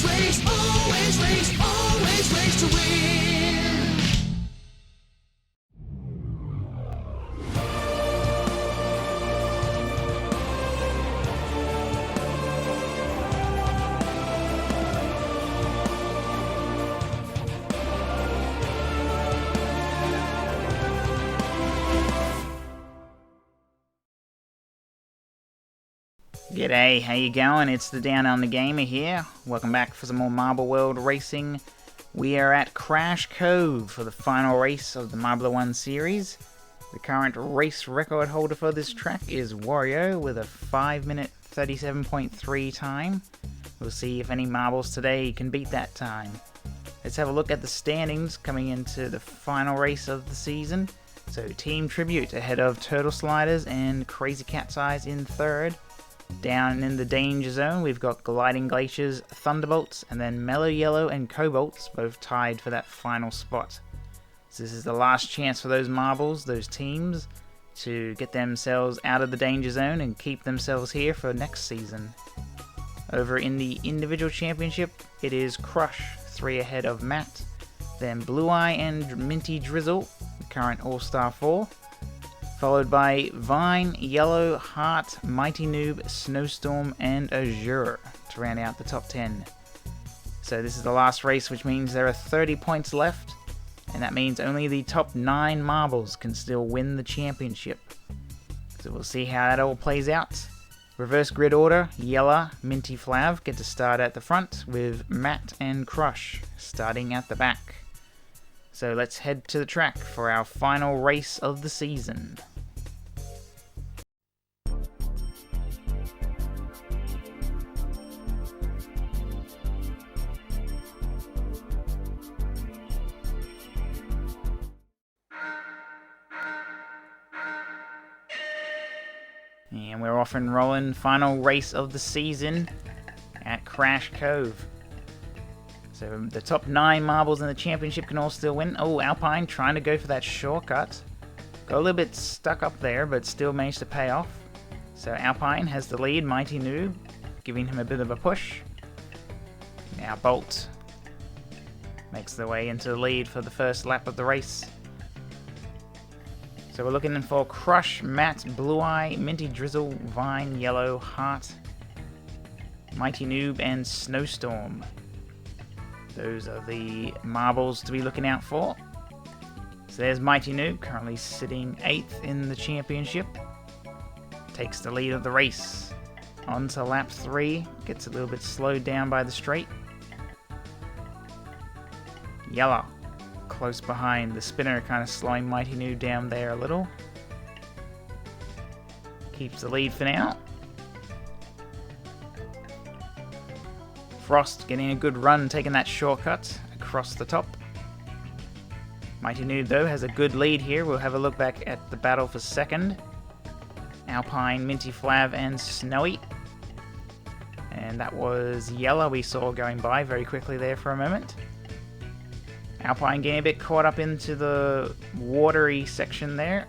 always race to win. G'day, how you going? It's the Downunder Gamer here. Welcome back for some more Marble World racing. We are at Crash Cove for the final race of the Marbula 1 series. The current race record holder for this track is Wario with a 5 minute 37.3 time. We'll see if any marbles today can beat that time. Let's have a look at the standings coming into the final race of the season. So Team Tribute ahead of Turtle Sliders and Crazy Cat's Eyes in third. Down in the danger zone, we've got Gliding Glaciers, Thunderbolts, and then Mellow Yellow and Cobalts, both tied for that final spot. So this is the last chance for those marbles, those teams, to get themselves out of the danger zone and keep themselves here for next season. Over in the individual championship, it is Crush, 3 ahead of Matt, then Blue Eye and Minty Drizzle, the current All-Star 4. Followed by Vine, Yellow, Heart, Mighty Noob, Snowstorm, and Azure to round out the top 10. So this is the last race, which means there are 30 points left, and that means only the top 9 marbles can still win the championship. So we'll see how that all plays out. Reverse grid order, Yellow, Minty Flav get to start at the front, with Matt and Crush starting at the back. So let's head to the track for our final race of the season. And we're off and rolling. Final race of the season at Crash Cove. So the top 9 marbles in the championship can all still win. Oh, Alpine trying to go for that shortcut. Got a little bit stuck up there, but still managed to pay off. So Alpine has the lead, Mighty Noob, giving him a bit of a push. Now Bolt makes the way into the lead for the first lap of the race. So we're looking for Crush, Matt, Blue Eye, Minty Drizzle, Vine, Yellow, Heart, Mighty Noob, and Snowstorm. Those are the marbles to be looking out for. So there's Mighty Noob, currently sitting 8th in the championship. Takes the lead of the race. On to lap 3, gets a little bit slowed down by the straight. Yellow, close behind. The spinner kind of slowing Mighty Noob down there a little. Keeps the lead for now. Frost getting a good run, taking that shortcut across the top. Mighty Noob, though, has a good lead here. We'll have a look back at the battle for second. Alpine, Minty Flav, and Snowy. And that was Yellow we saw going by very quickly there for a moment. Alpine getting a bit caught up into the watery section there.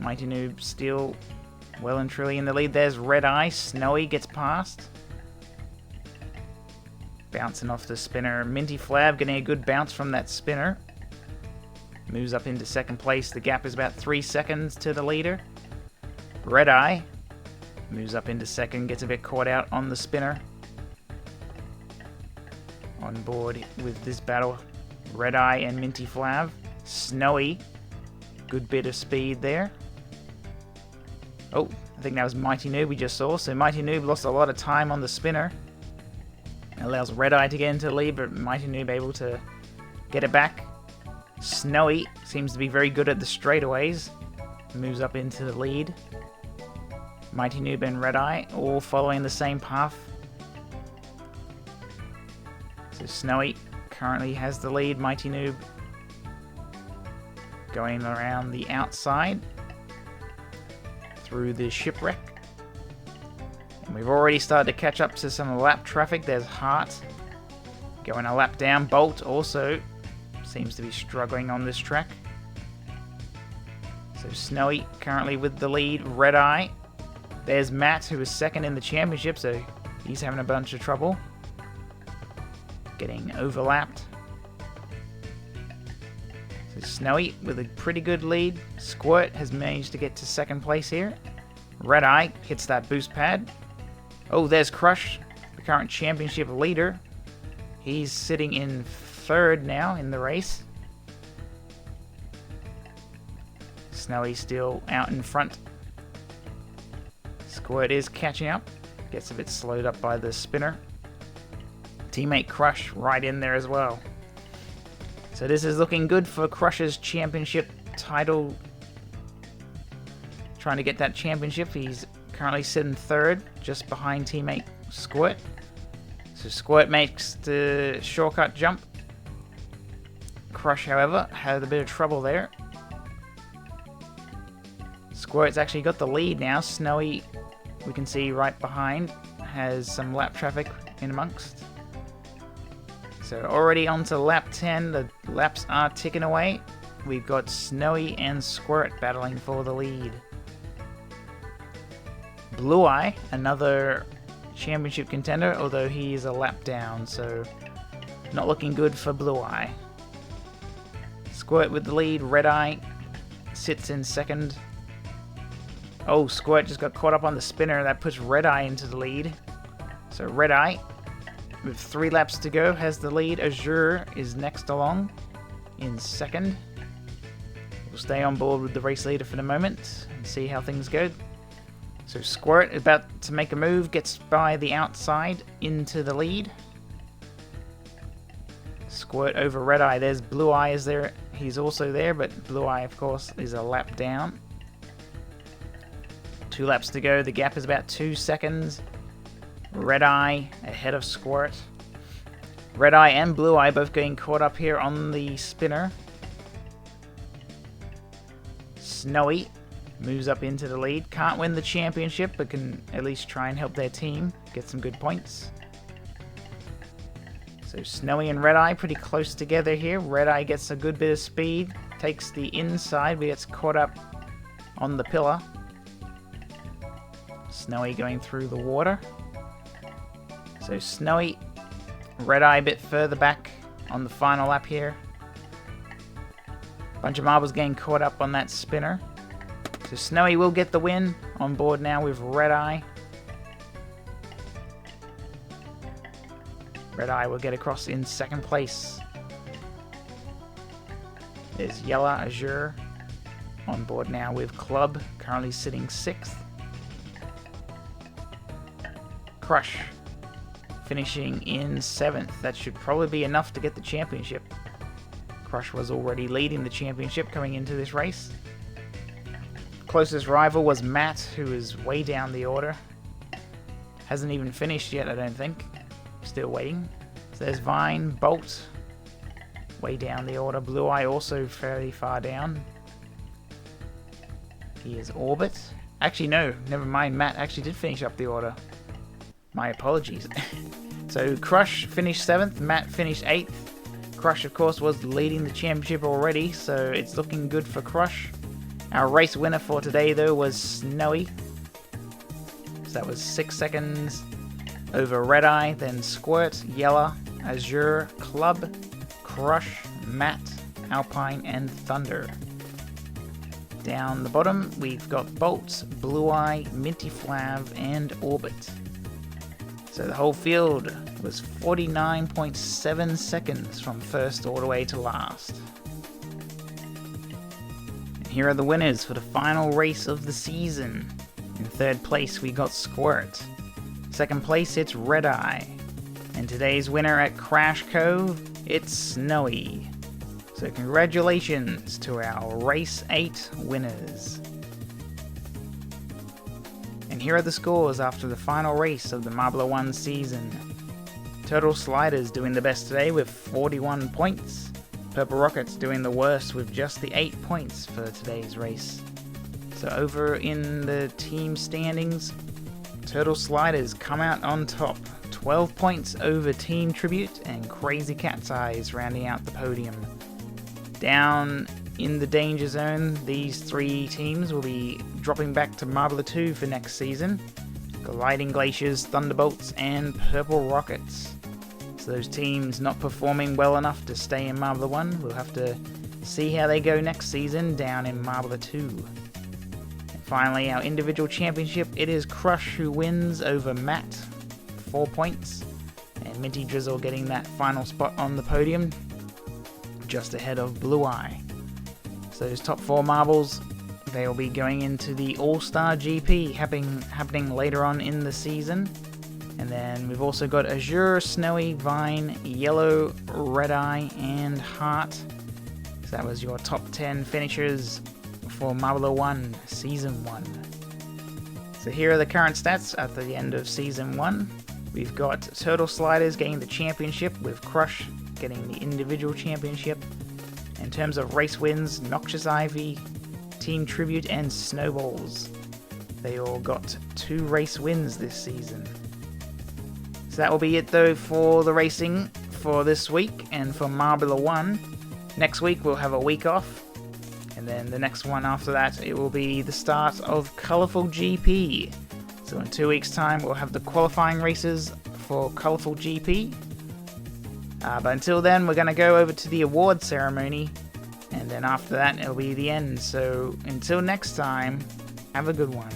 Mighty Noob still well and truly in the lead. There's Red Eye. Snowy gets past. Bouncing off the spinner. Minty Flav getting a good bounce from that spinner. Moves up into second place. The gap is about 3 seconds to the leader. Red Eye moves up into second. Gets a bit caught out on the spinner. On board with this battle. Red Eye and Minty Flav. Snowy. Good bit of speed there. Oh, I think that was Mighty Noob we just saw. So Mighty Noob lost a lot of time on the spinner. Allows Red Eye to get into the lead, but Mighty Noob able to get it back. Snowy seems to be very good at the straightaways. Moves up into the lead. Mighty Noob and Red Eye all following the same path. So Snowy currently has the lead. Mighty Noob going around the outside through the shipwreck. And we've already started to catch up to some lap traffic. There's Heart going a lap down. Bolt also seems to be struggling on this track. So Snowy currently with the lead. Red Eye. There's Matt, who is second in the championship, so he's having a bunch of trouble. getting overlapped. So Snowy with a pretty good lead. Squirt has managed to get to second place here. Red Eye hits that boost pad. Oh, there's Crush, the current championship leader. He's sitting in third now in the race. Snowy still out in front. Squirt is catching up. Gets a bit slowed up by the spinner. Teammate Crush right in there as well. So this is looking good for Crush's championship title. Trying to get that championship. He's currently sitting third, just behind teammate Squirt. So Squirt makes the shortcut jump. Crush, however, had a bit of trouble there. Squirt's actually got the lead now. Snowy, we can see right behind, has some lap traffic in amongst. So already onto lap 10, the laps are ticking away. We've got Snowy and Squirt battling for the lead. Blue Eye, another championship contender, although he is a lap down, so not looking good for Blue Eye. Squirt with the lead, Red Eye sits in second. Oh, Squirt just got caught up on the spinner, that puts Red Eye into the lead. So Red Eye, with 3 laps to go, has the lead. Azure is next along in second. We'll stay on board with the race leader for the moment and see how things go. So Squirt is about to make a move, gets by the outside into the lead. Squirt over Red Eye. There's Blue Eye is there. He's also there, but Blue Eye, of course, is a lap down. 2 laps to go. The gap is about 2 seconds. Red Eye ahead of Squirt. Red Eye and Blue Eye both getting caught up here on the spinner. Snowy moves up into the lead. Can't win the championship, but can at least try and help their team get some good points. So Snowy and Red Eye pretty close together here. Red Eye gets a good bit of speed, takes the inside, but gets caught up on the pillar. Snowy going through the water. So Snowy, Red Eye a bit further back on the final lap here. Bunch of marbles getting caught up on that spinner. So Snowy will get the win. On board now with Red Eye. Red Eye will get across in second place. There's Yellow Azure on board now with Club, currently sitting 6th. Crush finishing in 7th. That should probably be enough to get the championship. Crush was already leading the championship coming into this race. Closest rival was Matt, who is way down the order. Hasn't even finished yet, I don't think. Still waiting. So there's Vine, Bolt, way down the order. Blue Eye also fairly far down. Here's Orbit. Actually, no, never mind. Matt actually did finish up the order. My apologies. So Crush finished 7th, Matt finished 8th. Crush, of course, was leading the championship already, so it's looking good for Crush. Our race winner for today, though, was Snowy. So that was 6 seconds over Red Eye, then Squirt, Yellow, Azure, Club, Crush, Matt, Alpine, and Thunder. Down the bottom, we've got Bolt, Blue Eye, Minty Flav, and Orbit. So the whole field was 49.7 seconds from first all the way to last. And here are the winners for the final race of the season. In 3rd place we got Squirt. 2nd place it's Red Eye. And today's winner at Crash Cove, it's Snowy. So congratulations to our Race 8 winners. And here are the scores after the final race of the Marbula 1 season. Turtle Sliders doing the best today with 41 points. Purple Rockets doing the worst with just the 8 points for today's race. So over in the team standings, Turtle Sliders come out on top. 12 points over Team Tribute and Crazy Cat's Eyes rounding out the podium. Down in the danger zone, these 3 teams will be dropping back to Marbula 2 for next season. Gliding Glaciers, Thunderbolts, and Purple Rockets. So those teams not performing well enough to stay in Marbula 1, we'll have to see how they go next season down in Marbula 2. And finally, our individual championship, it is Crush who wins over Matt, 4 points, and Minty Drizzle getting that final spot on the podium, just ahead of Blue Eye. So those top 4 marbles, they will be going into the All-Star GP happening later on in the season. And then we've also got Azure, Snowy, Vine, Yellow, Red Eye, and Heart. So that was your top 10 finishers for Marbula 1 Season 1. So here are the current stats at the end of Season 1. We've got Turtle Sliders getting the championship, with Crush getting the individual championship. In terms of race wins, Noxious Ivy, Team Tribute, and Snowballs, they all got 2 race wins this season. So that will be it though for the racing for this week and for Marbula 1. Next week we'll have a week off, and then the next one after that it will be the start of Colourful GP. So in 2 weeks time we'll have the qualifying races for Colourful GP. But until then we're going to go over to the award ceremony, and then after that it'll be the end. So until next time, have a good one.